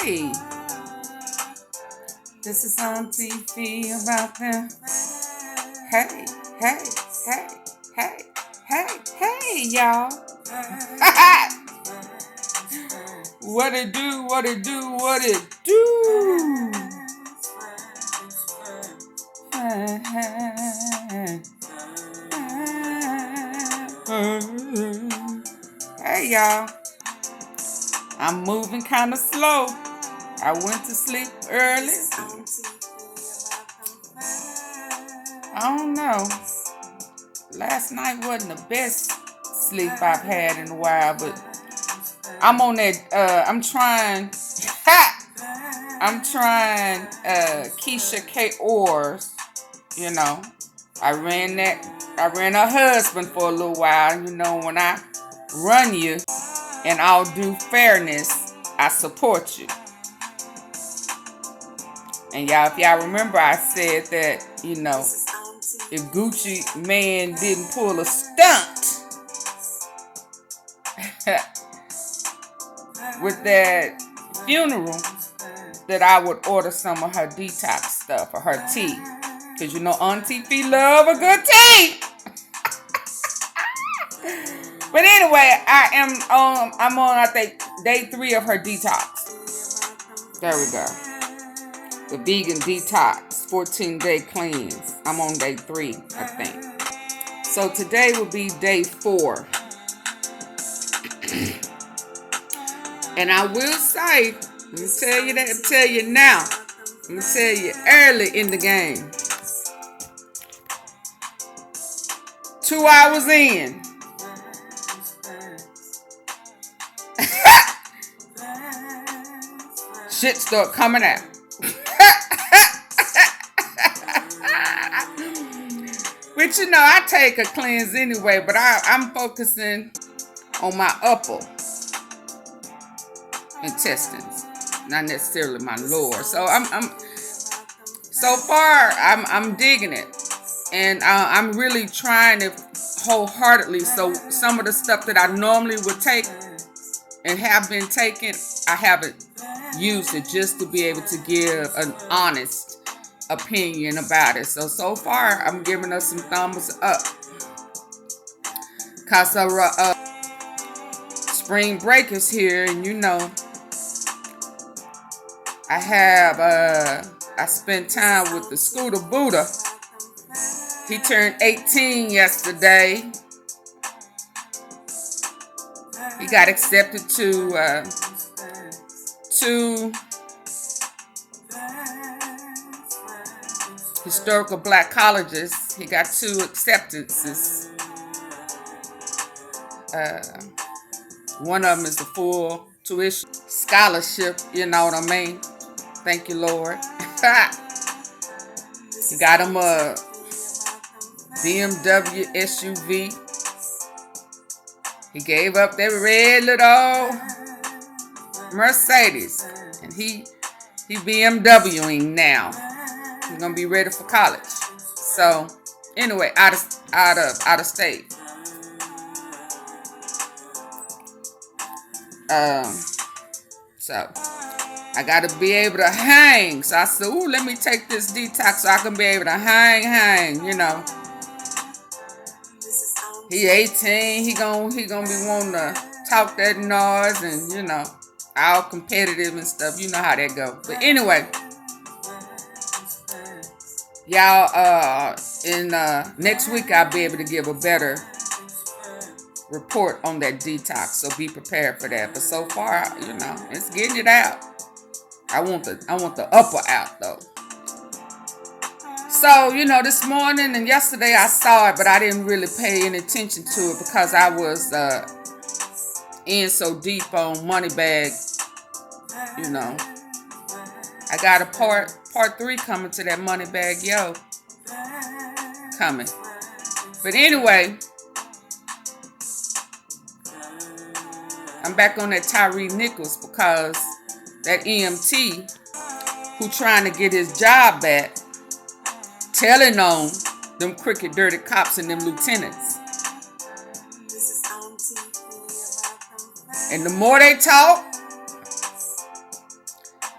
Hey, this is on TV about them. Hey, hey, hey, hey, hey, y'all. What it do, what it do, what it do. Hey, y'all. I'm moving kind of slow. I went to sleep early. I don't know. Last night wasn't the best sleep I've had in a while, but I'm on that. I'm trying Keisha K. Orr's. You know, I ran her husband for a little while. You know, when I run you in all due fairness, I support you. And y'all, if y'all remember, I said that, you know, if Gucci Man didn't pull a stunt with that funeral, that I would order some of her detox stuff or her tea. Because you know Ntervue love a good tea. But anyway, I'm on, I think, day 3 of her detox. There we go. The vegan detox, 14-day cleanse. I'm on day 3, I think. So today will be day 4. And I will say, let me tell you that, tell you now. I'm going to tell you early in the game. 2 hours in. Shit start coming out. But you know, I take a cleanse anyway, but I'm focusing on my upper intestines, not necessarily my lower. So so far I'm digging it, and I'm really trying it wholeheartedly. So some of the stuff that I normally would take and have been taking, I haven't used it, just to be able to give an honest opinion about it. So far I'm giving us some thumbs up, cause spring break is here, and you know I spent time with the Scooter Buddha. He turned 18 yesterday. He got accepted to 2 historical black colleges. He got 2 acceptances. One of them is a full tuition scholarship, you know what I mean? Thank you, Lord. He got him a BMW SUV. He gave up that red little Mercedes, and he BMWing now. He's gonna be ready for college. So anyway, out of state. So I gotta be able to hang. So I said, ooh, let me take this detox so I can be able to hang, you know. He 18, he gonna be wanting to talk that noise, and you know, all competitive and stuff. You know how that go. But anyway, y'all, in next week I'll be able to give a better report on that detox, so be prepared for that. But so far, you know, it's getting it out. I want the upper out though. So, you know, this morning and yesterday I saw it, but I didn't really pay any attention to it because I was in so deep on Moneybag. You know, I got a part 3 coming to that Moneybag Yo coming. But anyway, I'm back on that Tyree Nichols, because that EMT who trying to get his job back, telling on them crooked, dirty cops and them lieutenants. And the more they talk,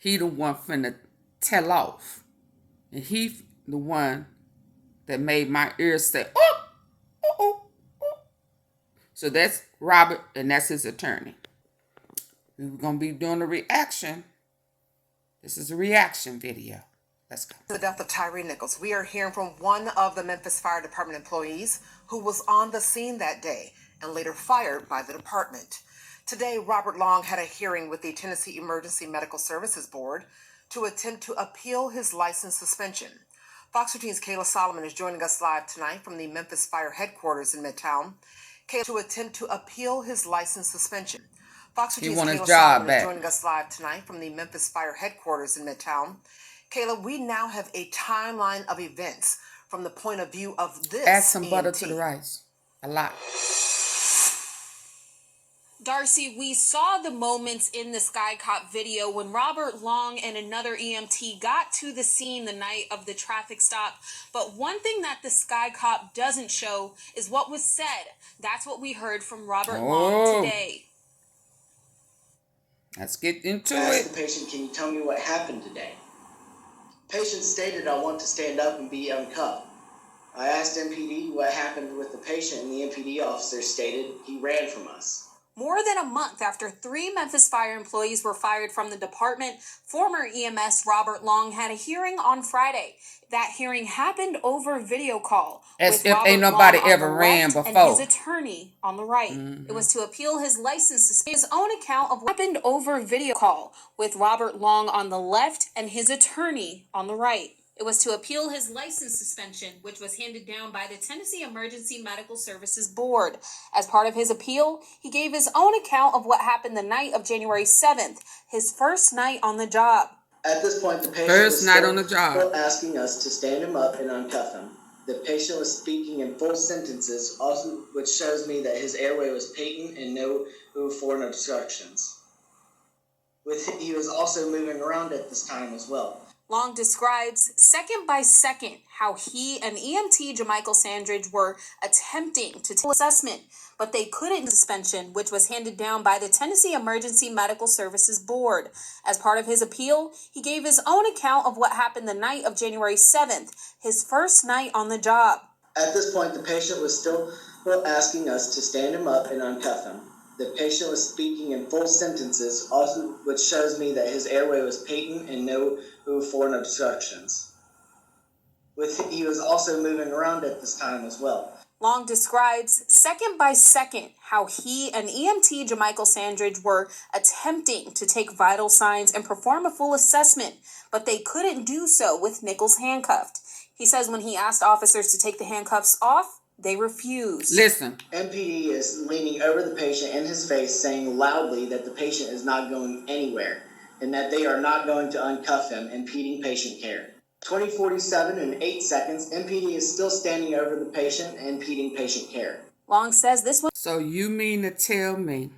he the one finna tell off. And he the one that made my ears say, oh, oh, oh, oh. So that's Robert, and that's his attorney. We're going to be doing a reaction. This is a reaction video. Let's go. The death of Tyree Nichols. We are hearing from one of the Memphis Fire Department employees who was on the scene that day and later fired by the department. Today, Robert Long had a hearing with the Tennessee Emergency Medical Services Board to attempt to appeal his license suspension. Fox 13's Kayla Solomon is joining us live tonight from the Memphis Fire headquarters in Midtown. Kayla, to attempt to appeal his license suspension. Fox 13's Kayla Solomon is joining us live tonight from the Memphis Fire headquarters in Midtown. Kayla, we now have a timeline of events from the point of view of this. Add some butter to the rice. A lot. Darcy, we saw the moments in the Sky Cop video when Robert Long and another EMT got to the scene the night of the traffic stop. But one thing that the Sky Cop doesn't show is what was said. That's what we heard from Robert Long today. Let's get into I asked it. the patient, can you tell me what happened today? Patient stated, I want to stand up and be uncuffed. I asked MPD what happened with the patient, and the MPD officer stated he ran from us. More than a month after 3 Memphis Fire employees were fired from the department, former EMS Robert Long had a hearing on Friday. That hearing happened over video call. As if ain't nobody ever ran before. And his attorney on the right. It was to appeal his license to his own account of what happened over video call with Robert Long on the left and his attorney on the right. It was to appeal his license suspension, which was handed down by the Tennessee Emergency Medical Services Board. As part of his appeal, he gave his own account of what happened the night of January 7th, his first night on the job. At this point, the patient First was night on the job. still asking us to stand him up and uncuff him. The patient was speaking in full sentences, also, which shows me that his airway was patent and no foreign obstructions. He was also moving around at this time as well. Long describes second by second how he and EMT Jamichael Sandridge were attempting to take assessment, but they couldn't suspension, which was handed down by the Tennessee Emergency Medical Services Board. As part of his appeal, he gave his own account of what happened the night of January 7th, his first night on the job. At this point, the patient was still asking us to stand him up and uncuff him. The patient was speaking in full sentences, also, which shows me that his airway was patent and no foreign obstructions. He was also moving around at this time as well. Long describes second by second how he and EMT Jamichael Sandridge were attempting to take vital signs and perform a full assessment, but they couldn't do so with Nichols handcuffed. He says when he asked officers to take the handcuffs off, they refused. Listen. MPD is leaning over the patient in his face, saying loudly that the patient is not going anywhere and that they are not going to uncuff him, impeding patient care. 20:47 and 8 seconds, MPD is still standing over the patient, impeding patient care. Long says this one. So you mean to tell me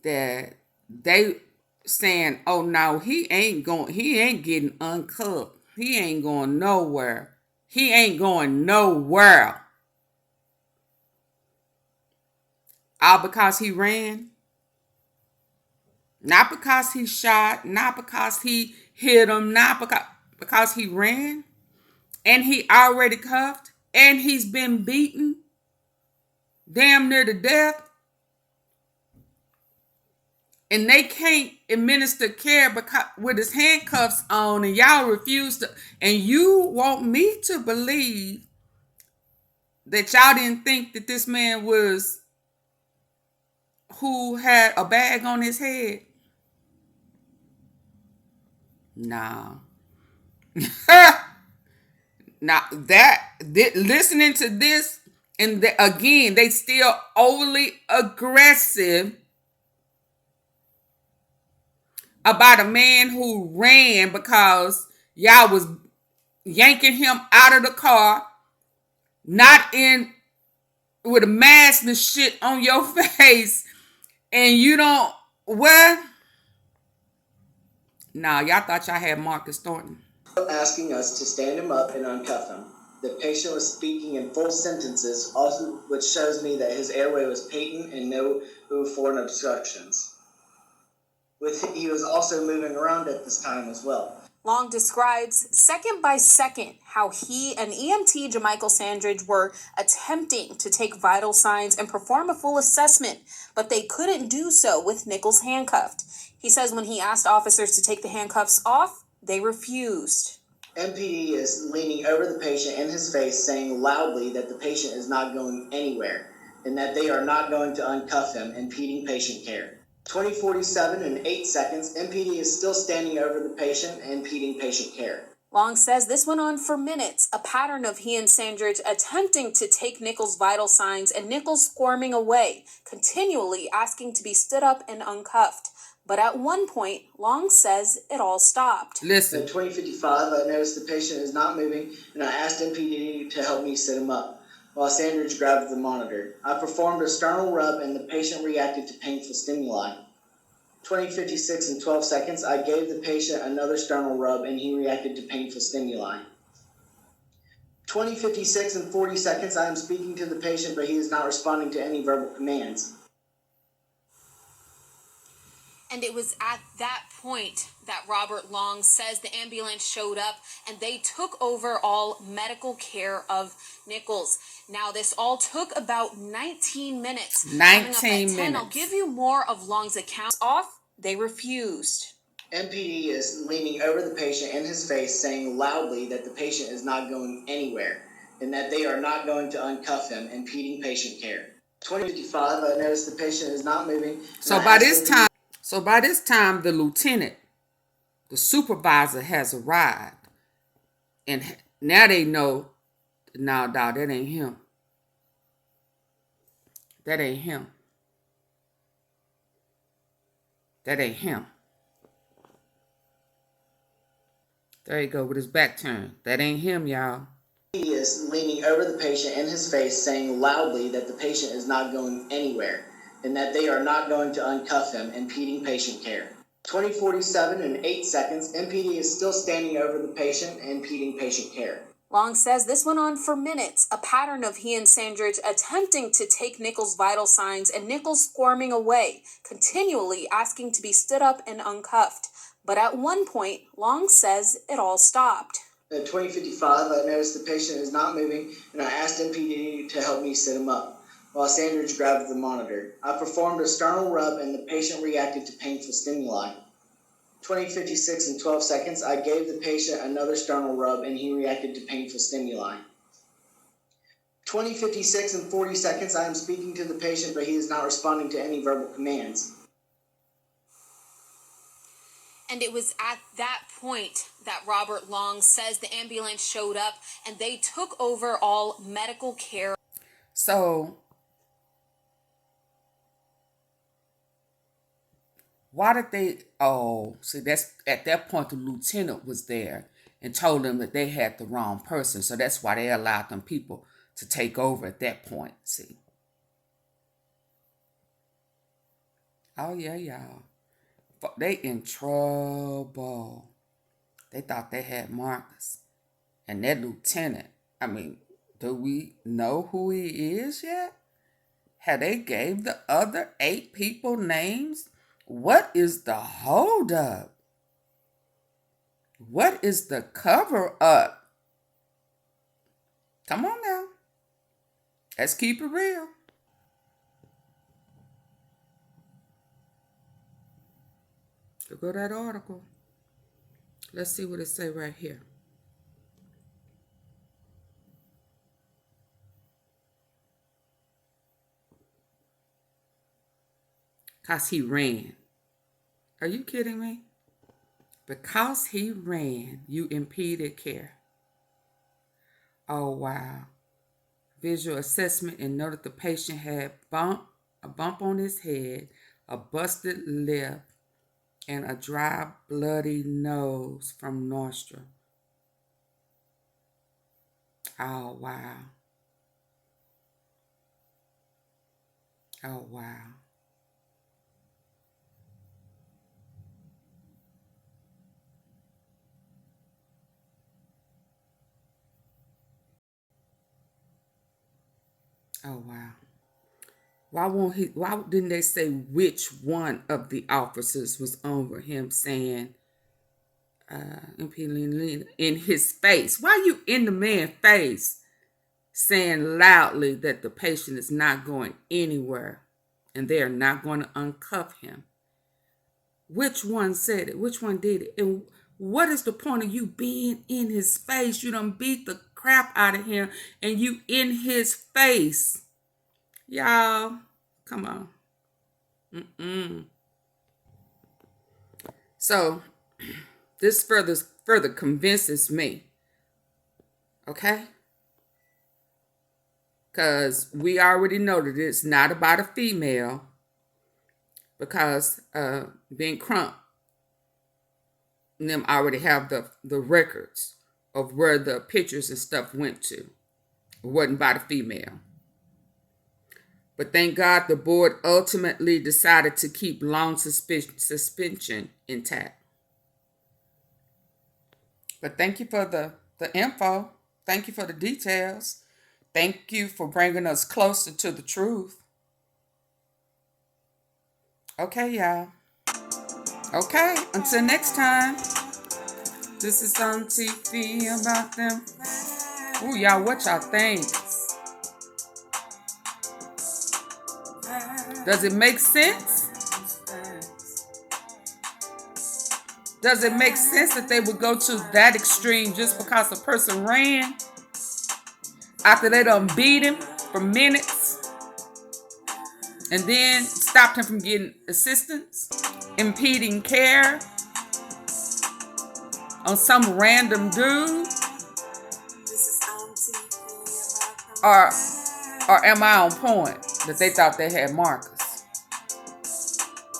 that they saying, oh no, he ain't getting uncuffed. He ain't going nowhere. He ain't going nowhere. All because he ran? Not because he shot, not because he hit him, not because he ran, and he already cuffed, and he's been beaten damn near to death, and they can't administer care because with his handcuffs on, and y'all refuse to, and you want me to believe that y'all didn't think that this man was who had a bag on his head? No. Now listening to this, and again, they still overly aggressive about a man who ran because y'all was yanking him out of the car, not in with a mask and shit on your face, and you don't, what? Nah, y'all thought y'all had Marcus Thornton. Asking us to stand him up and uncuff him. The patient was speaking in full sentences, also, which shows me that his airway was patent and no foreign obstructions. He was also moving around at this time as well. Long describes second by second how he and EMT Jamichael Sandridge were attempting to take vital signs and perform a full assessment, but they couldn't do so with Nichols handcuffed. He says when he asked officers to take the handcuffs off, they refused. MPD is leaning over the patient in his face, saying loudly that the patient is not going anywhere and that they are not going to uncuff him, impeding patient care. 20:47 and 8 seconds, MPD is still standing over the patient, impeding patient care. Long says this went on for minutes, a pattern of he and Sandridge attempting to take Nichols' vital signs and Nichols squirming away, continually asking to be stood up and uncuffed. But at one point, Long says it all stopped. Listen. At 20:55, I noticed the patient is not moving, and I asked MPD to help me sit him up, while Sandridge grabbed the monitor. I performed a sternal rub, and the patient reacted to painful stimuli. 20:56 and 12 seconds, I gave the patient another sternal rub, and he reacted to painful stimuli. 20:56 and 40 seconds, I am speaking to the patient, but he is not responding to any verbal commands. And it was at that point that Robert Long says the ambulance showed up and they took over all medical care of Nichols. Now, this all took about 19 minutes. 19 minutes. I'll give you more of Long's account. Off, they refused. MPD is leaning over the patient in his face, saying loudly that the patient is not going anywhere and that they are not going to uncuff him, impeding patient care. 20:55, I noticed the patient is not moving. So by this time, the lieutenant, the supervisor, has arrived, and now they know, no, dog, that ain't him. That ain't him. That ain't him. There you go with his back turned. That ain't him, y'all. He is leaning over the patient in his face, saying loudly that the patient is not going anywhere and that they are not going to uncuff him, impeding patient care. 20:47 and 8 seconds, MPD is still standing over the patient, impeding patient care. Long says this went on for minutes, a pattern of he and Sandridge attempting to take Nichols' vital signs and Nichols squirming away, continually asking to be stood up and uncuffed. But at one point, Long says it all stopped. At 20:55, I noticed the patient is not moving, and I asked MPD to help me sit him up, while Sandridge grabbed the monitor. I performed a sternal rub, and the patient reacted to painful stimuli. 20:56 and 12 seconds, I gave the patient another sternal rub, and he reacted to painful stimuli. 20:56 and 40 seconds, I am speaking to the patient, but he is not responding to any verbal commands. And it was at that point that Robert Long says the ambulance showed up and they took over all medical care. So, why did they, that's at that point the lieutenant was there and told them that they had the wrong person. So that's why they allowed them people to take over at that point, see. Oh, yeah, y'all. They in trouble. They thought they had Marcus. And that lieutenant, do we know who he is yet? Have they gave the other 8 people names? What is the holdup? What is the cover up? Come on now. Let's keep it real. Go to that article. Let's see what it say right here. Because he ran. Are you kidding me? Because he ran, you impeded care. Oh, wow. Visual assessment and noted the patient had a bump on his head, a busted lip, and a dry, bloody nose from nostril. Oh, wow. Oh, wow. Oh, wow. Why didn't they say which one of the officers was over him saying, in his face? Why you in the man's face saying loudly that the patient is not going anywhere and they are not going to uncuff him? Which one said it? Which one did it? And what is the point of you being in his face? You done beat the crap out of him and you in his face. Y'all, come on. So this further convinces me, okay? Because we already know that it's not about a female, because being Crump and them already have the records of where the pictures and stuff went to. It wasn't about a female. But thank God the board ultimately decided to keep long suspension intact. But thank you for the info. Thank you for the details. Thank you for bringing us closer to the truth. Okay, y'all. Okay, until next time. This is AunTea about them. Ooh, y'all, what y'all think? Does it make sense? Does it make sense that they would go to that extreme just because a person ran after they done beat him for minutes and then stopped him from getting assistance, impeding care on some random dude? Or am I on point that they thought they had markers?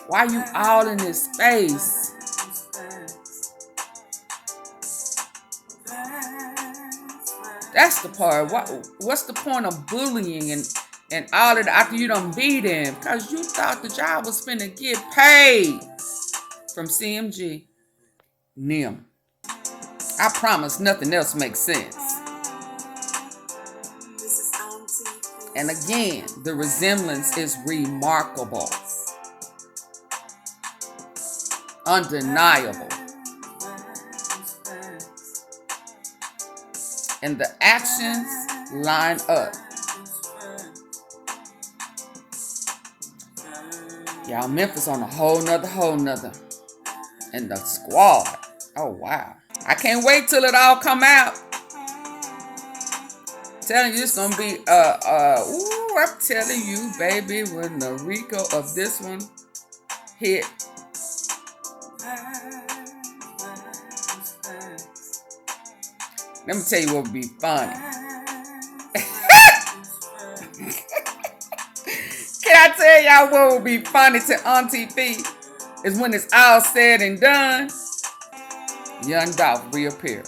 Why you all in his face? That's the part. What's the point of bullying and all of that after you done beat him? Because you thought the job was finna get paid from CMG. NIM. I promise nothing else makes sense. And again, the resemblance is remarkable. Undeniable. And the actions line up. Y'all, Memphis on a whole nother. And the squad. Oh, wow. I can't wait till it all come out. Telling you it's gonna be I'm telling you, baby, when the Rico of this one hit. Let me tell you what would be funny. Can I tell y'all what would be funny to AunTea is when it's all said and done, young Dolph reappear.